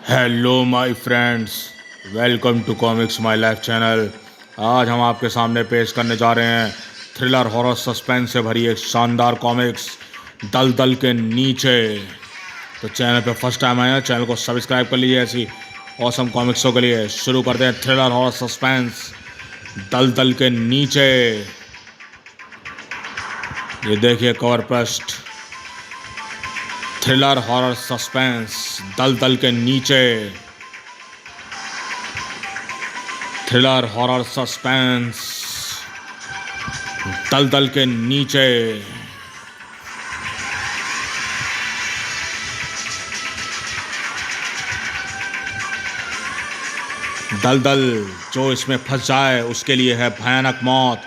Hello my friends, welcome to comics my life channel. आज हम आपके सामने पेश करने जा रहे हैं थ्रिलर हॉरर सस्पेंस से भरी एक शानदार कॉमिक्स दलदल के नीचे। तो चैनल पे फर्स्ट टाइम आए हैं, चैनल को सब्सक्राइब कर लीजिए। ऐसी ऑसम कॉमिक्सों के लिए शुरू करते हैं थ्रिलर हॉरर सस्पेंस दलदल के नीचे। ये देखिए कवर पृष्ठ, थ्रिलर हॉरर सस्पेंस दलदल के नीचे। थ्रिलर हॉरर सस्पेंस दलदल के नीचे। दलदल जो इसमें फंस जाए उसके लिए है भयानक मौत,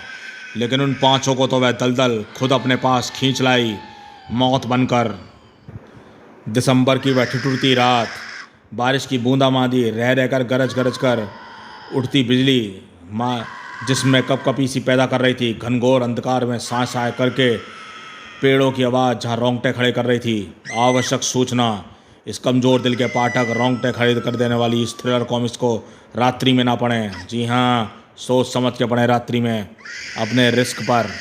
लेकिन उन पांचों को तो वह दलदल खुद अपने पास खींच लाई मौत बनकर। दिसंबर की वह ठिठुरती रात, बारिश की बूंदाबांदी, रह रहकर गरज गरज कर उठती बिजली माँ जिसमें कपकपी सी पैदा कर रही थी। घनघोर अंधकार में साए साए करके पेड़ों की आवाज़ जहाँ रोंगटे खड़े कर रही थी। आवश्यक सूचना, इस कमज़ोर दिल के पाठक रोंगटे खड़े कर देने वाली इस थ्रिलर कॉमिक्स को रात्रि में ना पढ़ें। जी हाँ, सोच समझ के पढ़ें रात्रि में, अपने रिस्क पर।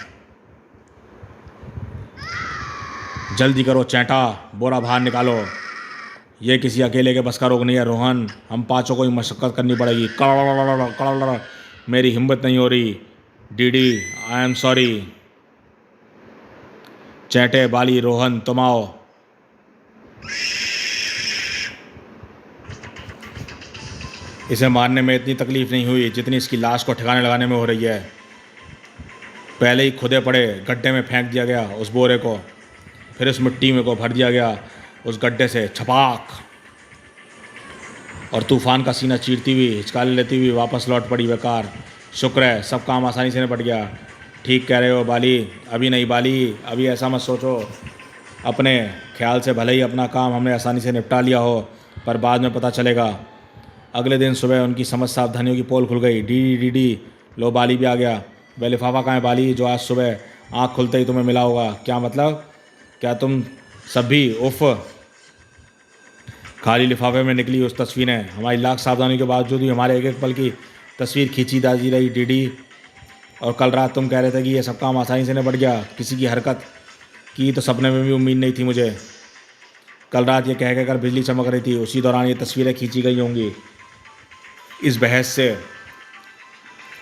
जल्दी करो चैंटा, बोरा बाहर निकालो। ये किसी अकेले के बस का रोग नहीं है रोहन, हम पांचों को ही मशक्क़त करनी पड़ेगी। कड़ड़ मेरी हिम्मत नहीं हो रही। डीडी आई एम सॉरी। चैटे, बाली, रोहन तुम आओ। इसे मारने में इतनी तकलीफ नहीं हुई जितनी इसकी लाश को ठिकाने लगाने में हो रही है। पहले ही खुदे पड़े गड्ढे में फेंक दिया गया उस बोरे को, फिर उस मिट्टी में को भर दिया गया उस गड्ढे से छपाक, और तूफान का सीना चीरती हुई हिचकाले लेती हुई वापस लौट पड़ी बेकार। शुक्र है सब काम आसानी से निपट गया। ठीक कह रहे हो बाली। अभी नहीं बाली, अभी ऐसा मत सोचो। अपने ख्याल से भले ही अपना काम हमने आसानी से निपटा लिया हो, पर बाद में पता चलेगा। अगले दिन सुबह उनकी समझ सावधानियों की पोल खुल गई। डी डी डी, लो बाली भी आ गया। वह लिफाफा कहाँ है बाली, जो आज सुबह आँख खुलते ही तुम्हें मिला होगा? क्या मतलब? क्या तुम सब भी? उफ। खाली लिफाफे में निकली उस तस्वीरें हमारी लाख सावधानी के बावजूद भी हमारे एक एक पल की तस्वीर खींची दाजी रही डीडी। और कल रात तुम कह रहे थे कि ये सब काम आसानी से निपट गया। किसी की हरकत की तो सपने में भी उम्मीद नहीं थी मुझे। कल रात ये कह कहकर बिजली चमक रही थी, उसी दौरान ये तस्वीरें खींची गई होंगी। इस बहस से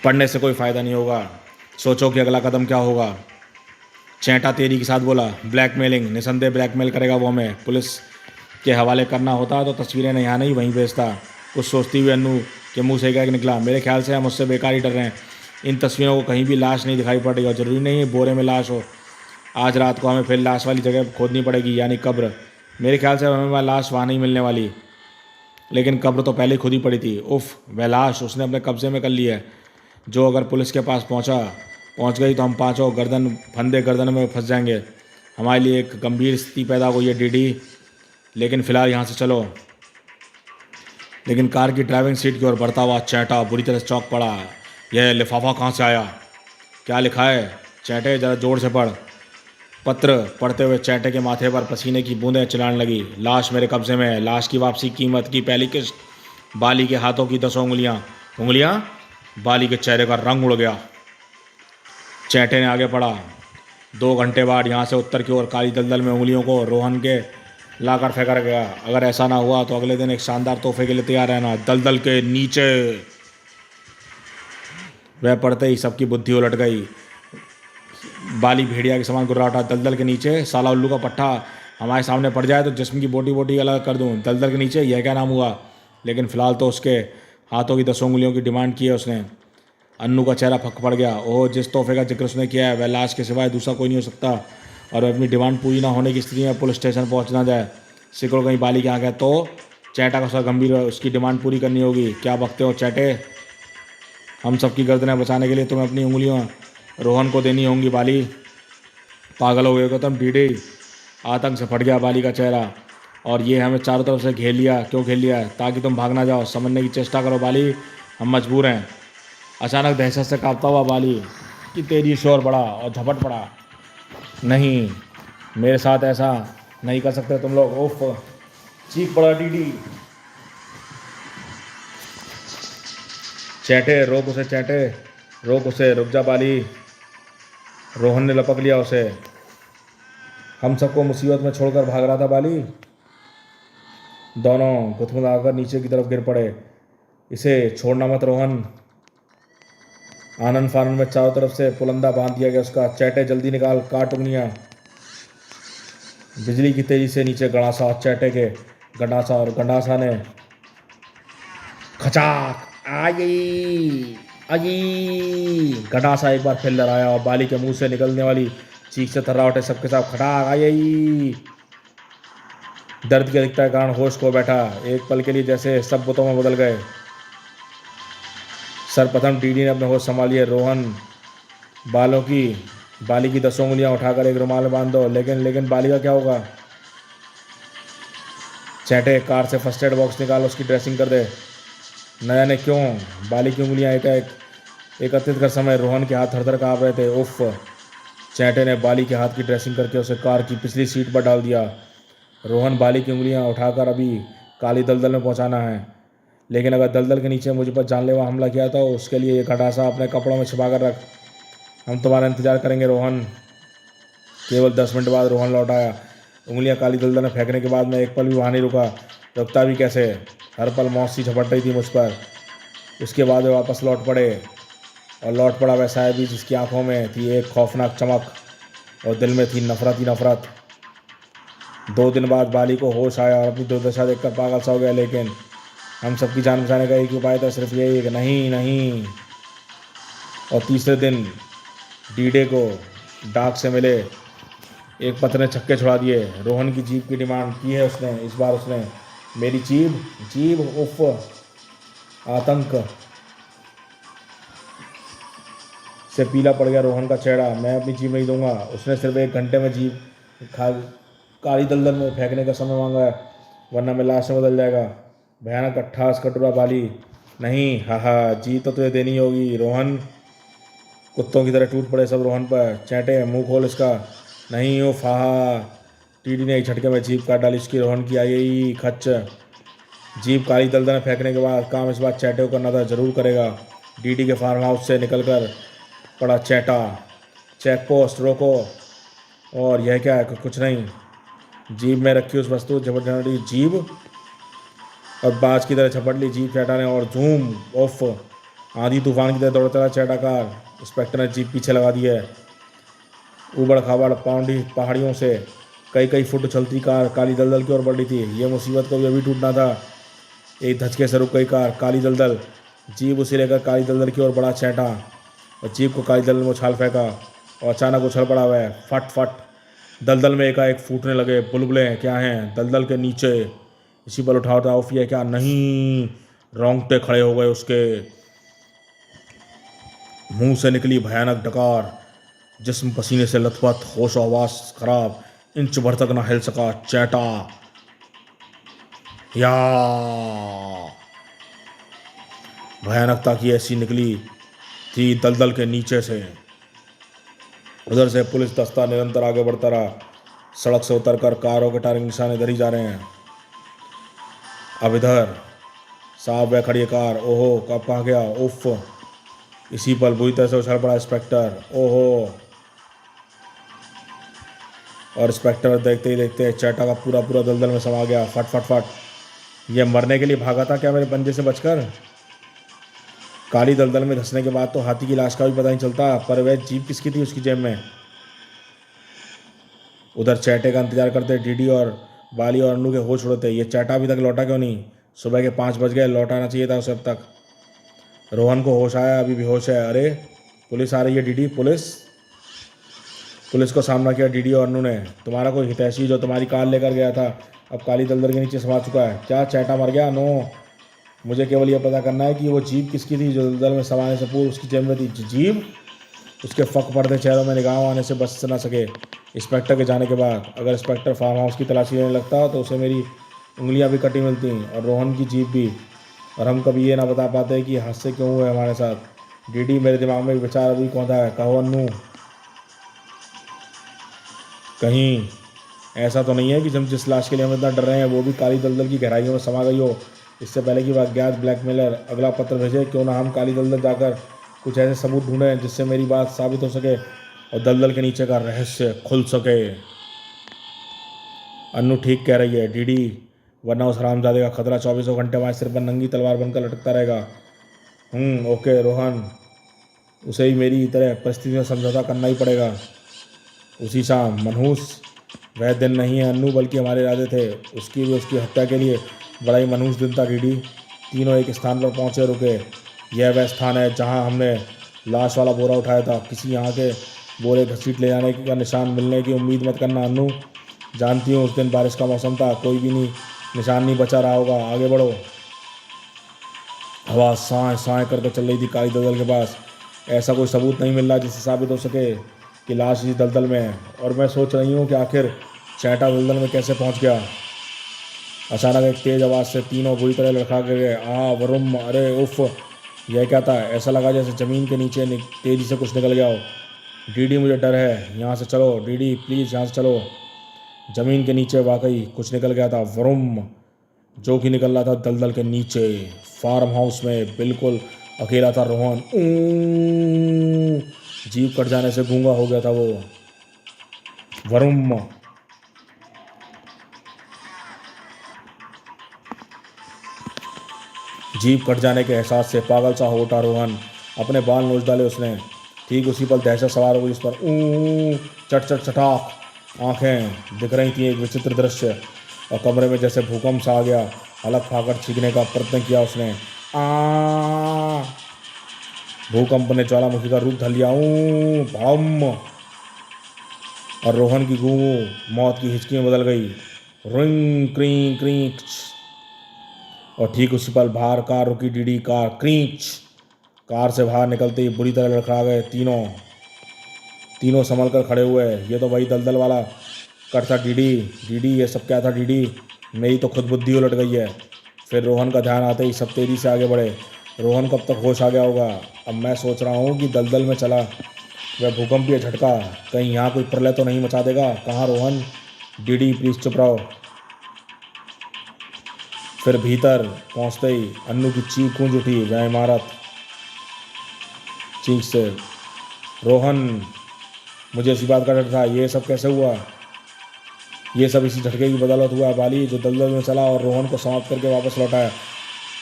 पढ़ने से कोई फ़ायदा नहीं होगा। सोचो कि अगला कदम क्या होगा। चैंटा तेरी के साथ बोला। ब्लैकमेलिंग, निसंदेह ब्लैकमेल करेगा वो हमें। पुलिस के हवाले करना होता तो तस्वीरें यहाँ नहीं वहीं भेजता। कुछ सोचती हुई अन्नू के मुंह से क्या निकला, मेरे ख्याल से हम उससे बेकार ही डर रहे हैं। इन तस्वीरों को कहीं भी लाश नहीं दिखाई पड़ रही, और ज़रूरी नहीं है बोरे में लाश हो। आज रात को हमें फिर लाश वाली जगह खोदनी पड़ेगी, यानी कब्र। मेरे ख्याल से हमें वह लाश वहाँ नहीं मिलने वाली, लेकिन कब्र तो पहले खुद ही पड़ी थी। उफ, वह लाश उसने अपने कब्जे में कर ली है, जो अगर पुलिस के पास पहुँच गई तो हम पाँचों फंदे गर्दन में फंस जाएंगे। हमारे लिए एक गंभीर स्थिति पैदा हुई है डीडी, लेकिन फ़िलहाल यहाँ से चलो। लेकिन कार की ड्राइविंग सीट की ओर बढ़ता हुआ चैंटा बुरी तरह चौंक पड़ा। यह लिफाफा कहाँ से आया? क्या लिखा है? चैंटे ज़रा जोर से पढ़। पत्र पढ़ते हुए चैंटे के माथे पर पसीने की बूंदें चिल्लाने लगी। लाश मेरे कब्जे में है। लाश की वापसी कीमत की पहली किस्त। बाली के हाथों की 10 उंगलियाँ। बाली के चेहरे का रंग उड़ गया। चैंटे ने आगे पढ़ा। 2 घंटे बाद यहाँ से उत्तर की ओर काली दलदल में उंगलियों को रोहन के लाकर फेंका गया। अगर ऐसा ना हुआ तो अगले दिन एक शानदार तोहफे के लिए तैयार रहना। दलदल के नीचे। वह पढ़ते ही सबकी बुद्धि उलट गई। बाली भेड़िया के समान गुर्राटा। दलदल के नीचे? साला उल्लू का पट्टा, हमारे सामने पड़ जाए तो जिस्म की बोटी बोटी अलग कर दूं। दलदल के नीचे, यह क्या नाम हुआ? लेकिन फ़िलहाल तो उसके हाथों की 10 उंगलियों की डिमांड की है उसने। अन्नू का चेहरा फक पड़ गया। ओह, जिस तोहफे का जिक्र उसने किया है वह लाश के सिवाय दूसरा कोई नहीं हो सकता, और अपनी डिमांड पूरी ना होने की स्थिति में पुलिस स्टेशन पहुंच ना जाए। सिकड़ो कहीं बाली के यहाँ गया तो चैटा का सा गंभीर है, उसकी डिमांड पूरी करनी होगी। क्या बकते हो चैटे? हम सबकी गर्दनें बचाने के लिए तुम्हें अपनी उंगलियाँ रोहन को देनी होंगी बाली। पागल हो गए हो तुम डीडी। आतंक से फट गया बाली का चेहरा। और ये हमें चारों तरफ से घेर लिया। क्यों घेर लिया? ताकि तुम भाग ना जाओ। समझने की चेष्टा करो बाली, हम मजबूर हैं। अचानक दहशत से कांपता हुआ बाली कि तेरी शोर बढ़ा और झपट पड़ा। नहीं, मेरे साथ ऐसा नहीं कर सकते तुम लोग। उफ, चीख पड़ा डीडी। चैटे रोक उसे, चैटे रोक उसे, रुक जा बाली। रोहन ने लपक लिया उसे। हम सबको मुसीबत में छोड़कर भाग रहा था बाली। दोनों गुदगुदाकर नीचे की तरफ गिर पड़े। इसे छोड़ना मत रोहन। आनंद फानंद में चारों तरफ से पुलंदा बांध दिया गया उसका। चैटे जल्दी निकाल, काट उंगलियां। बिजली की तेजी से नीचे गंडासा चैटे के, गंडासा, और गंडासा ने खचाक आई आई, गंडासा एक बार फिर लहराया और बाली के मुंह से निकलने वाली चीख से थर्रा उठे सबके साथ। खटाक आई। दर्द की अधिकता के कारण होश खो बैठा। एक पल के लिए जैसे सब बुतों में बदल गए। सर्वप्रथम डीडी ने अपने होश संभालिए। रोहन, बाली की 10 उंगलियां उठाकर एक रुमाल में बांध दो। लेकिन बाली का क्या होगा? चैटे, कार से फर्स्ट एड बॉक्स निकाल, उसकी ड्रेसिंग कर दे। न जाने क्यों बाली की उंगलियां एकत्रित कर समय रोहन के हाथ थर-थर कांप रहे थे। उफ। चैटे ने बाली के हाथ की ड्रेसिंग करके उसे कार की पिछली सीट पर डाल दिया। रोहन, बाली की उंगलियां उठाकर अभी काली दलदल में पहुंचाना है। लेकिन अगर दलदल के नीचे मुझ पर जानलेवा हमला किया तो उसके लिए ये गंडासा अपने कपड़ों में छिपा कर रख। हम तुम्हारा इंतजार करेंगे रोहन। केवल 10 मिनट बाद रोहन लौट आया। उंगलियां काली दलदल में फेंकने के बाद मैं एक पल भी वहाँ नहीं रुका। रुकता भी कैसे? हर पल मौत सी झपट रही थी मुझ पर। उसके बाद वे वापस लौट पड़े, और लौट पड़ा वैसा है भी जिसकी आंखों में थी एक खौफनाक चमक और दिल में थी नफरत ही नफरत। 2 दिन बाद बाली को होश आया और अपनी दुर्दशा देखकर पागल सा हो गया। लेकिन हम सबकी जान बचाने का एक उपाय था, सिर्फ यही कि नहीं नहीं। और तीसरे दिन डीडे को डाक से मिले एक पत्र ने छक्के छुड़ा दिए। रोहन की जीप की डिमांड की है उसने। इस बार उसने मेरी जीप उफ। आतंक से पीला पड़ गया रोहन का चेहरा। मैं अपनी जीप नहीं दूंगा। उसने सिर्फ 1 घंटे में जीप काली दलदल में फेंकने का समय मांगा है, वरना मैं लाश में बदल जाएगा। भयानक अट्ठास कटुरा बाली। नहीं, हा, जीत तो तुझे देनी होगी रोहन। कुत्तों की तरह टूट पड़े सब रोहन पर। चैटे, मुंह खोल इसका। नहीं, ओ फाहा। टीडी ने एक झटके में जीप काट डाली उसकी। रोहन की आई खच्च। जीप काली दलदल में फेंकने के बाद काम इस बार चैटे को करना था, जरूर करेगा। डीडी के फार्म हाउस से निकलकर पड़ा चैटा। चेक पोस्ट रोको। और यह क्या है? कुछ नहीं। जीप में रखी उस वस्तु झपट जीप और बाज की तरह झपट ली जीप चैटा ने, और झूम ऑफ आंधी तूफान की तरह दौड़ता रहा चैटा कार। इंस्पेक्टर ने जीप पीछे लगा दी है। उबड़ खाबड़ पहाड़ियों से कई फुट चलती कार काली दलदल की ओर बढ़ रही थी। ये मुसीबत को भी अभी टूटना था। एक धचके से रुक गई कार। काली दलदल। जीप उसे लेकर काली दलदल की ओर बढ़ा चैटा, और जीप को काली दलदल में उछाल फेंका और अचानक उछल पड़ा वह। फट फट दलदल में एकाएक फूटने लगे बुलबुले। क्या हैं दलदल के नीचे? इसी पर उठा ऑफ किया क्या? नहीं। रोंगटे खड़े हो गए उसके। मुंह से निकली भयानक डकार। जिस्म पसीने से लथपथ, होश आवाज खराब, इंच भर तक न हिल सका चैटा। या भयानकता की ऐसी निकली थी दलदल के नीचे से। उधर से पुलिस दस्ता निरंतर आगे बढ़ता रहा। सड़क से उतरकर कारों के टायरिंग निशाने धरी जा रहे हैं। अब इधर साहब वह खड़ी कार। ओहो, कब कहाँ गया? उफ। इसी पर बुरी तरह से उछल पड़ा इंस्पेक्टर। ओहो। और इंस्पेक्टर देखते ही देखते चैटा का पूरा दलदल में समा गया। फट फट फट। यह मरने के लिए भागा था क्या मेरे पंजे से बचकर? काली दलदल में धंसने के बाद तो हाथी की लाश का भी पता नहीं चलता, पर वह जीप किसकी थी उसकी जेब में? उधर चैटे का इंतजार करते डीडी और बाली और अन्नू के होश उड़ते। ये चैटा अभी तक लौटा क्यों नहीं? सुबह के 5 बज गए, लौटाना चाहिए था उसे अब तक। रोहन को होश आया, अभी बेहोश है। अरे पुलिस आ रही है डीडी। पुलिस को सामना किया डीडी और अन्नू ने। तुम्हारा कोई हितैषी जो तुम्हारी कार लेकर गया था अब काली दलदल के नीचे समा चुका है। क्या चैटा मर गया? नो, मुझे केवल यह पता करना है कि वो जीप किसकी थी जो दलदल में समाने से पूर्व उसकी जेब में थी। जीप? उसके फक पड़ते चेहरों में निगाह आने से बच न सके इंस्पेक्टर के जाने के बाद। अगर इंस्पेक्टर फार्म हाउस की तलाशी लेने लगता तो उसे मेरी उंगलियां भी कटी मिलती और रोहन की जीप भी, और हम कभी ये ना बता पाते कि हादसे क्यों हुए हमारे साथ। डीडी, मेरे दिमाग में एक विचार अभी कौन था। कहो अन्नू, कहीं ऐसा तो नहीं है कि हम जिस लाश के लिए हम इतना डर रहे हैं वो भी काली दलदल की गहराइयों में समा गई हो इससे पहले कि वह अज्ञात ब्लैकमेलर अगला पत्र भेजे, क्यों ना हम काली दलदल जाकर कुछ ऐसे सबूत ढूंढें जिससे मेरी बात साबित हो सके और दलदल के नीचे का रहस्य खुल सके। अन्नू ठीक कह रही है डीडी, वरना उस हरामजादे का खतरा 24 घंटे हमारे सिर पर नंगी तलवार बनकर लटकता रहेगा। ओके रोहन, उसे ही मेरी तरह परिस्थिति में समझौता करना ही पड़ेगा। उसी शाम मनहूस वह दिन नहीं है अन्नू, बल्कि हमारे इरादे थे उसकी भी उसकी हत्या के लिए बड़ा ही मनहूस दिन था डीडी। तीनों एक स्थान पर पहुंचे रुके। यह वह स्थान है जहां हमने लाश वाला बोरा उठाया था। किसी यहाँ के बोरे घसीट ले जाने का निशान मिलने की उम्मीद मत करना अन्नू। जानती हूँ उस दिन बारिश का मौसम था, कोई भी निशान नहीं बचा रहा होगा। आगे बढ़ो। हवा साए साए करके चल रही थी काली दलदल के पास। ऐसा कोई सबूत नहीं मिल रहा जिससे साबित हो सके कि लाश इस दलदल में है, और मैं सोच रही हूँ कि आखिर चैटा दलदल में कैसे पहुँच गया। अचानक एक तेज आवाज़ से तीनों बुरी तरह लड़खड़ा गए। वरुम, अरे उफ, यह क्या था? ऐसा लगा जैसे ज़मीन के नीचे तेज़ी से कुछ निकल गया हो। डीडी, मुझे डर है, यहाँ से चलो। डीडी प्लीज़ यहाँ से चलो। ज़मीन के नीचे वाकई कुछ निकल गया था। वरुम, जो कि निकल रहा था दलदल के नीचे। फार्म हाउस में बिल्कुल अकेला था रोहन। जीभ कट जाने से गूंगा हो गया था वो। वरुम, जीभ कट जाने के एहसास से पागल सा हो उठा रोहन। अपने बाल नोच डाले उसने। ठीक उसी पल दहशत सवार हो गई उस पर। चट चट चटाक आंखें दिख रही थी। एक विचित्र दृश्य, और कमरे में जैसे भूकंप सा आ गया। अलग खाकर छींकने का प्रयत्न किया उसने। भूकंप ने ज्वालामुखी का रूप धर लिया। भम, और रोहन की गूंगू मौत की हिचकी में बदल गई। रिंग क्रीं क्रींच, और ठीक उसी पल बाहर कार रुकी। डीडी कार क्रींच, कार से बाहर निकलते ही बुरी तरह लड़खड़ा गए। तीनों संभल कर खड़े हुए। ये तो वही दलदल वाला कट था। डीडी डीडी, ये सब क्या था डीडी? मेरी तो खुद बुद्धि उलट गई है। फिर रोहन का ध्यान आते ही सब तेजी से आगे बढ़े। रोहन कब तक होश आ गया होगा? अब मैं सोच रहा हूँ कि दलदल में चला वह भूकंपीय झटका कहीं यहाँ कोई प्रलय तो नहीं मचा देगा। कहाँ रोहन? डीडी प्लीज चुप रहो। फिर भीतर पहुँचते ही अन्नू की चीख गूंज उठी। वह इमारत चीख से, रोहन, मुझे इसी बात का डर था। ये सब कैसे हुआ? ये सब इसी झटके की बदौलत हुआ बाली, जो दलदल में चला और रोहन को समाप्त करके वापस लौटाया।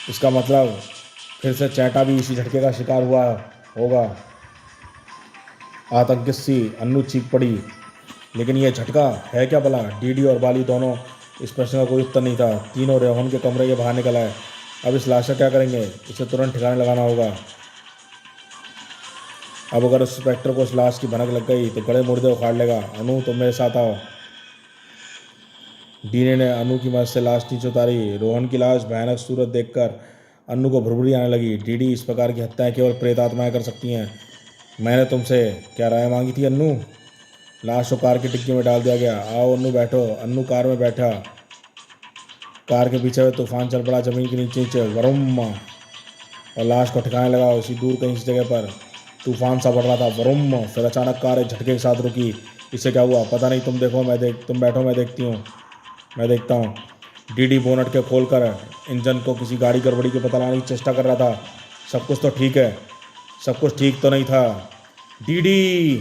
इसका मतलब फिर से चैटा भी इसी झटके का शिकार हुआ होगा। आतंकित सी अन्नू चीख पड़ी। लेकिन यह झटका है क्या भला? डीडी और बाली दोनों इस प्रश्न का कोई उत्तर नहीं था। तीनों रोहन के कमरे के बाहर निकल आए। अब इस लाश का क्या करेंगे? इसे तुरंत ठिकाने लगाना होगा। अब अगर उस इंस्पेक्टर को उस लाश की भनक लग गई तो गड़े मुर्दे उखाड़ लेगा। अनु, तुम मेरे साथ आओ। डीने ने अनु की मदद से लाश नीचे उतारी। रोहन की लाश भयानक सूरत देखकर अनु को भुरभुरी आने लगी। डीडी, इस प्रकार की हत्याएं केवल प्रेत आत्माएं कर सकती हैं। मैंने तुमसे क्या राय मांगी थी अन्नू? लाश को कार की डिक्की में डाल दिया गया। आओ अन्नू बैठो। अन्नू कार में बैठा। कार के पीछे तूफान चल पड़ा जमीन के नीचे नीचे। वरुम, और लाश को ठिकाने लगा उसी दूर कहीं इस जगह पर। तूफान सा बढ़ रहा था। वरुम, फिर अचानक कार एक झटके के साथ रुकी। इससे क्या हुआ? पता नहीं, तुम देखो, तुम बैठो, मैं देखती हूँ, मैं देखता हूँ। डीडी बोनट के खोलकर इंजन को किसी गाड़ी गड़बड़ी के पता लगाने की चेष्टा कर रहा था। सब कुछ तो ठीक है। सब कुछ ठीक तो नहीं था। डीडी,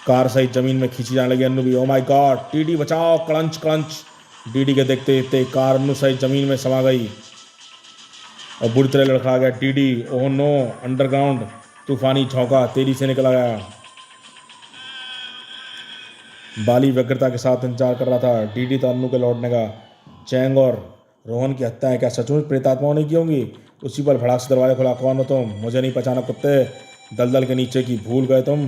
कार सहित जमीन में खींची जाने लगी अन्नू भी। ओ माय गॉड, डीडी बचाओ, क्रंच क्रंच। डीडी के देखते देखते कार अन्नू सहित जमीन में समा गई और बुरी तरह लड़खड़ा गया। डीडी, ओह नो, अंडरग्राउंड तूफानी झोंका तेजी से निकल आया। बाली व्यग्रता के साथ इंतजार कर रहा था। डीडी तो अन्नू के लौटने का। चैंग और रोहन की हत्याएं क्या सचमुच प्रेतात्माओं ने की होंगी? उसी पर भड़ाक से दरवाजा खुला। कौन हो तुम? मुझे नहीं पहचाना कुत्ते? दलदल के नीचे की भूल गए तुम?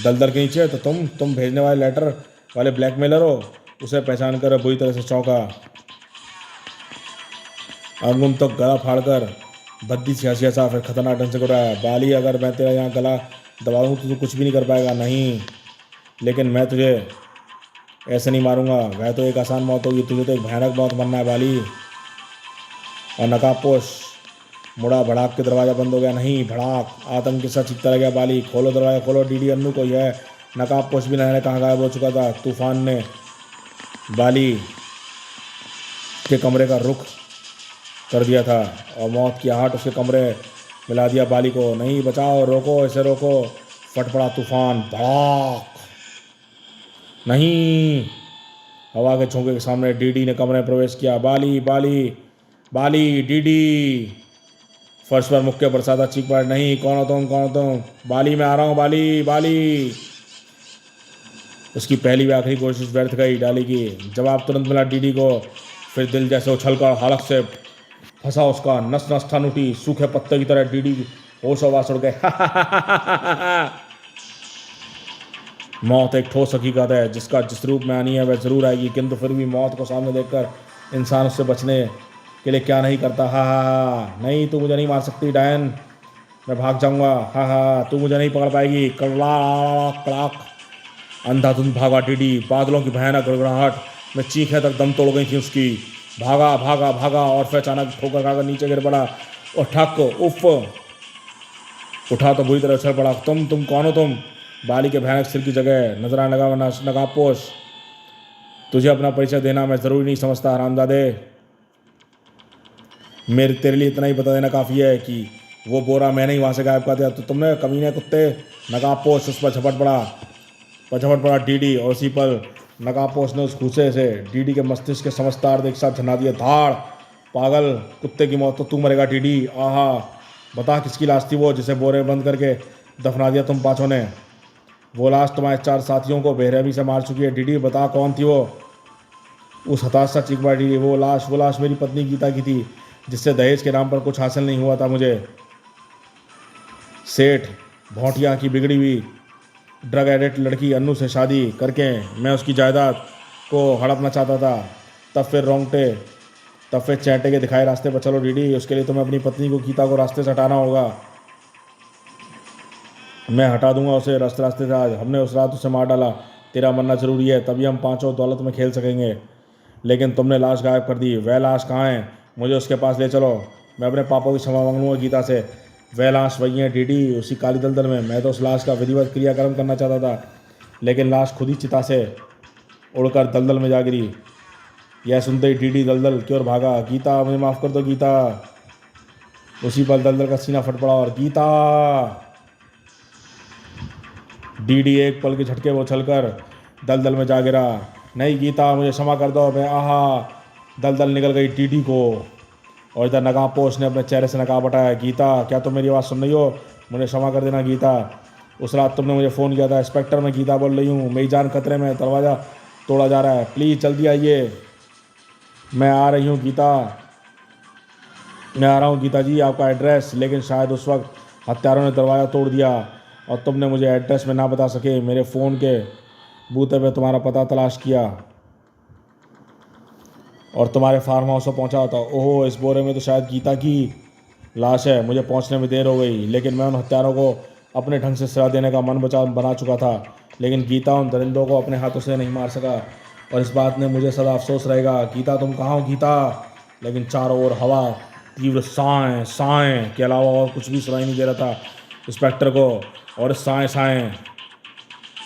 दलदल के नीचे तो तुम भेजने वाले लेटर वाले ब्लैकमेलर हो? उसे पहचान कर बुरी तरह से चौंका। अंगुम तो गला फाड़कर भद्दी सी हंसी हंसा, फिर खतरनाक ढंग से घुराया। बाली, अगर मैं तेरा यहाँ गला दबाऊँ तो तू कुछ भी नहीं कर पाएगा। नहीं, लेकिन मैं तुझे ऐसे नहीं मारूंगा। वह तो एक आसान मौत होगी, तुझे तो एक भयानक मौत मरना है बाली। और नकाबपोश मुड़ा। भड़ाक के दरवाज़ा बंद हो गया। नहीं, भड़ाक आतंक के साथ चीखता रह गया बाली। खोलो दरवाज़ा, खोलो। डीडी अन्नू को यह नकाबपोश भी न जाने कहाँ गायब हो चुका था तूफान ने। बाली के कमरे का रुख कर दिया था और मौत की आहट उसके कमरे मिला दिया बाली को। नहीं, बचाओ, रोको, इसे रोको। फट पड़ा तूफान, भड़ाक। नहीं, हवा के झोंके के सामने डीडी ने कमरे में प्रवेश किया। बाली, बाली, बाली, डीडी। फर्श पर मुक्के बरसाता चीख पड़ा। नहीं, कौन हो तुम, कौन हो तुम? बाली, मैं आ रहा हूँ, बाली, बाली। उसकी पहली व आखिरी कोशिश व्यर्थ गई। डाली की जवाब तुरंत मिला डीडी को। फिर दिल जैसे उछलकर हलक से फंसा उसका। नस नस ठन उठी। सूखे पत्ते की तरह डीडी होश आवाज उड़ गए। मौत एक ठोस हकीकत है जिसका जिस रूप में आनी है वह जरूर आएगी, किंतु फिर भी मौत को सामने देखकर इंसान उससे बचने के लिए क्या नहीं करता। हा हा, नहीं, तू मुझे नहीं मार सकती डायन, मैं भाग जाऊंगा। हा हा, तू मुझे नहीं पकड़ पाएगी। कड़ाक कड़ाक अंधाधुंध भागा डीडी। बादलों की भयानक गड़गड़ाहट में चीखें तक दम तोड़ गई थी उसकी। भागा भागा भागा और फिर अचानक ठोकर खाकर नीचे गिर पड़ा और ठक उफ उठा तो बुरी तरह उछल पड़ा। तुम कौन हो तुम? बाली के भयानक सिर की जगह नजराना लगा वरना नकाबपोश। तुझे अपना परिचय देना मैं ज़रूरी नहीं समझता हरामजादे। मेरे तेरे लिए इतना ही बता देना काफ़ी है कि वो बोरा मैंने ही वहाँ से गायब कर दिया। तो तुमने कमीने कुत्ते। नकाबपोश उस पर झपट पड़ा डीडी और उसी पर नकाबपोश ने उस घूसे से डीडी के मस्तिष्क के समस्त तार एक साथ झना दिया। धाड़, पागल कुत्ते की मौत तो तू मरेगा डीडी। आहा, बता किसकी लाश थी वो जिसे बोरे में बंद करके दफना दिया तुम पाँचों ने? वो लाश तुम्हारे 4 साथियों को बेरहमी से मार चुकी है डीडी। बता कौन थी वो? उस हताश सा चीख पड़ा डीडी। वो लाश मेरी पत्नी गीता की थी, जिससे दहेज के नाम पर कुछ हासिल नहीं हुआ था मुझे। सेठ भौटिया की बिगड़ी हुई ड्रग एडिक्ट लड़की अन्नू से शादी करके मैं उसकी जायदाद को हड़पना चाहता था। तब फिर चैंटे के दिखाए रास्ते पर चलो डीडी। उसके लिए तुम्हें अपनी पत्नी को गीता को रास्ते से हटाना होगा। मैं हटा दूंगा उसे रास्ते से। आज हमने उस रात उसे मार डाला। तेरा मरना जरूरी है, तभी हम पांचों दौलत में खेल सकेंगे। लेकिन तुमने लाश गायब कर दी। वह लाश कहाँ है? मुझे उसके पास ले चलो। मैं अपने पापा की क्षमा मांग लूँगा गीता से। वह लाश वही है डीडी, उसी काली दलदल में। मैं तो उस लाश का विधिवत क्रियाक्रम करना चाहता था, लेकिन लाश खुद ही चिता से उड़कर दलदल में जा गिरी। यह सुनते ही डीडी दलदल की ओर भागा। गीता, मुझे माफ़ कर दो गीता। उसी पल दलदल का सीना फट पड़ा और गीता। डीडी एक पल के झटके में उछलकर दलदल में जा गिरा। नहीं गीता, मुझे क्षमा कर दो। मैं आहा। दलदल निकल गई डीडी को और इधर नकाबपोश ने अपने चेहरे से नकाब हटाया। गीता, क्या तुम मेरी आवाज़ सुन रही हो? मुझे क्षमा कर देना गीता। उस रात तुमने मुझे फ़ोन किया था। इंस्पेक्टर, मैं गीता बोल रही हूँ। मेरी जान खतरे में, दरवाज़ा तोड़ा जा रहा है, प्लीज़ जल्दी आइए। मैं आ रही हूँ गीता, मैं आ रहा हूँ गीता जी, आपका एड्रेस। लेकिन शायद उस वक्त हत्यारों ने दरवाज़ा तोड़ दिया और तुमने मुझे एड्रेस में ना बता सके। मेरे फ़ोन के बूते पे तुम्हारा पता तलाश किया और तुम्हारे फार्म हाउस पर पहुंचा था। ओहो, इस बोरे में तो शायद गीता की लाश है। मुझे पहुंचने में देर हो गई, लेकिन मैं उन हत्यारों को अपने ढंग से सजा देने का मन बना चुका था। लेकिन गीता उन दरिंदों को अपने हाथों से नहीं मार सका और इस बात ने मुझे सदा अफसोस रहेगा। गीता, तुम कहाँ हो गीता? लेकिन चारों ओर हवा, तीव्र साएँ के अलावा और कुछ भी सुनाई नहीं दे रहा था इंस्पेक्टर को। और इस साएँ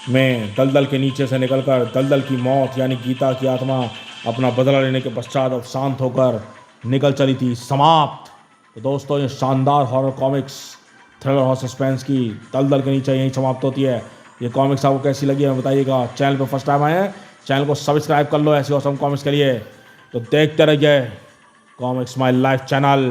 में दलदल के नीचे से निकलकर दलदल की मौत यानी गीता की आत्मा अपना बदला लेने के पश्चात अब शांत होकर निकल चली थी। समाप्त। तो दोस्तों, ये शानदार हॉरर कॉमिक्स, थ्रिलर और सस्पेंस की दलदल के नीचे यहीं समाप्त होती है। ये कॉमिक्स आपको कैसी लगी है बताइएगा। चैनल पर फर्स्ट टाइम आए हैं, चैनल को सब्सक्राइब कर लो ऐसी औसम कॉमिक्स के लिए। तो देखते रहिए कॉमिक्स माय लाइफ चैनल।